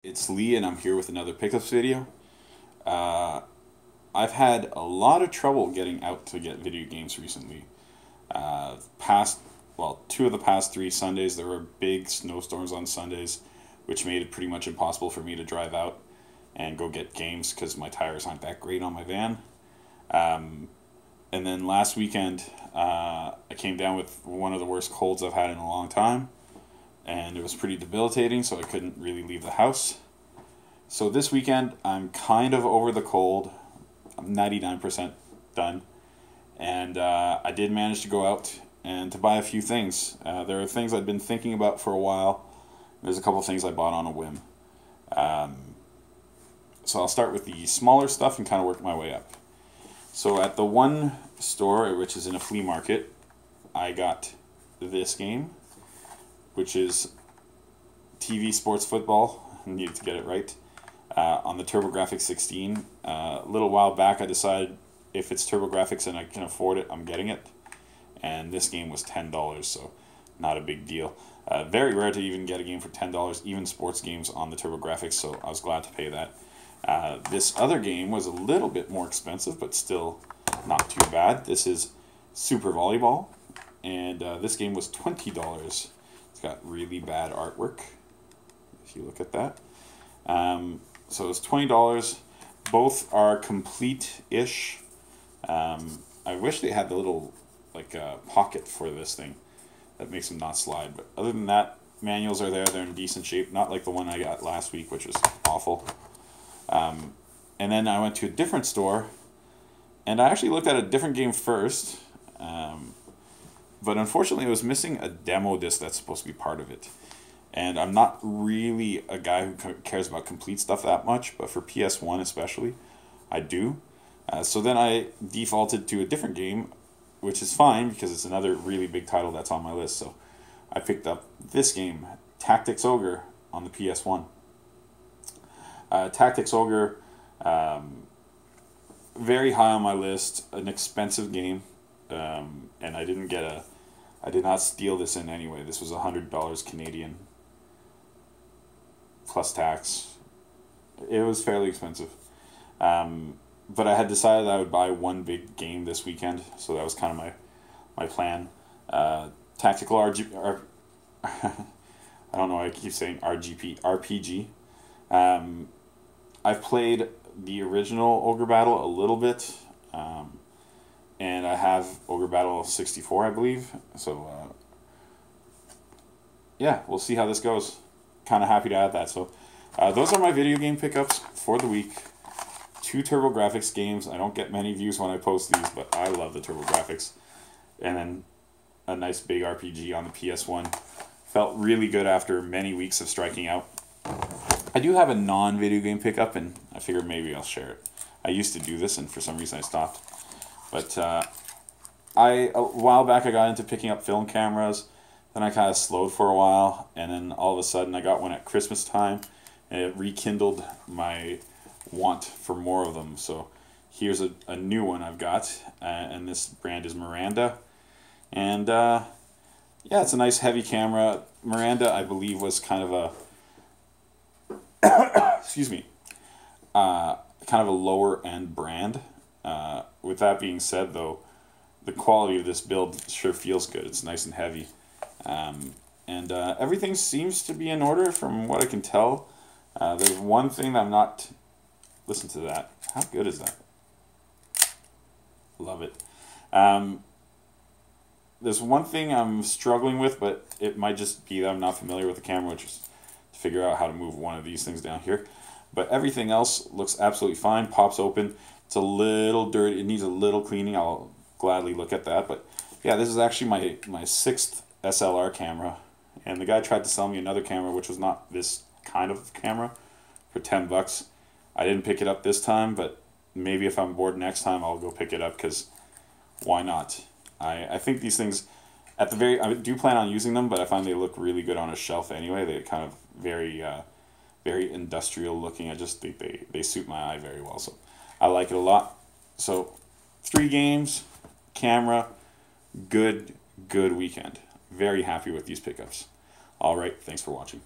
It's Lee and I'm here with another pickups video. Uh, I've had a lot of trouble getting out to get video games recently. Two of the past 3 Sundays there were big snowstorms on Sundays, which made it pretty much impossible for me to drive out and go get games because my tires aren't that great on my van. And then last weekend I came down with one of the worst colds I've had in a long time, and it was pretty debilitating, so I couldn't really leave the house. So this weekend, I'm kind of over the cold. I'm 99% done. And I did manage to go out and to buy a few things. There are things I've been thinking about for a while. There's a couple of things I bought on a whim. So I'll start with the smaller stuff and kind of work my way up. So at the one store, which is in a flea market, I got this game, which is TV Sports Football. I needed to get it right. On the TurboGrafx 16. A little while back I decided if it's TurboGrafx and I can afford it, I'm getting it. And this game was $10, so not a big deal. Very rare to even get a game for $10, even sports games on the TurboGrafx, so I was glad to pay that. This other game was a little bit more expensive, but still not too bad. This is Super Volleyball, and this game was $20. It's got really bad artwork, if you look at that. So it's $20. Both are complete-ish. I wish they had the little pocket for this thing that makes them not slide. But other than that, manuals are there. They're in decent shape. Not like the one I got last week, which was awful. And then I went to a different store, and I actually looked at a different game first. But unfortunately, it was missing a demo disc that's supposed to be part of it. And I'm not really a guy who cares about complete stuff that much, but for PS1 especially, I do. So then I defaulted to a different game, which is fine because it's another really big title that's on my list. So I picked up this game, Tactics Ogre, on the PS1. Tactics Ogre, very high on my list, an expensive game, and I did not steal this in anyway. This was $100 Canadian. Plus tax. It was fairly expensive. But I had decided I would buy one big game this weekend, so that was kind of my plan. Tactical I don't know why I keep saying RPG. I've played the original Ogre Battle a little bit, and I have Ogre Battle 64, I believe. So, yeah, we'll see how this goes. Kind of happy to add that. So those are my video game pickups for the week. 2 TurboGrafx games. I don't get many views when I post these, but I love the TurboGrafx. And then a nice big RPG on the PS1. Felt really good after many weeks of striking out. I do have a non-video game pickup, and I figured maybe I'll share it. I used to do this, and for some reason I stopped. But a while back I got into picking up film cameras. Then I kind of slowed for a while, and then all of a sudden I got one at Christmas time, and it rekindled my want for more of them. So here's a new one I've got, and this brand is Miranda. And yeah, it's a nice heavy camera. Miranda, I believe, was kind of a, excuse me, kind of a lower end brand. With that being said, though, the quality of this build sure feels good. It's nice and heavy. Everything seems to be in order from what I can tell. There's one thing that I'm not... Listen to that. How good is that? Love it. There's one thing I'm struggling with, but it might just be that I'm not familiar with the camera, which is to figure out how to move one of these things down here. But everything else looks absolutely fine. Pops open. It's a little dirty. It needs a little cleaning. I'll gladly look at that. But yeah, this is actually my 6th SLR camera, and the guy tried to sell me another camera which was not this kind of camera for $10. I didn't pick it up this time, but maybe if I'm bored next time I'll go pick it up, because why not? I think these things I do plan on using them, but I find they look really good on a shelf anyway. They're kind of very industrial looking. I just think they suit my eye very well, so I like it a lot. So 3 games, camera, good weekend. Very happy with these pickups. All right, thanks for watching.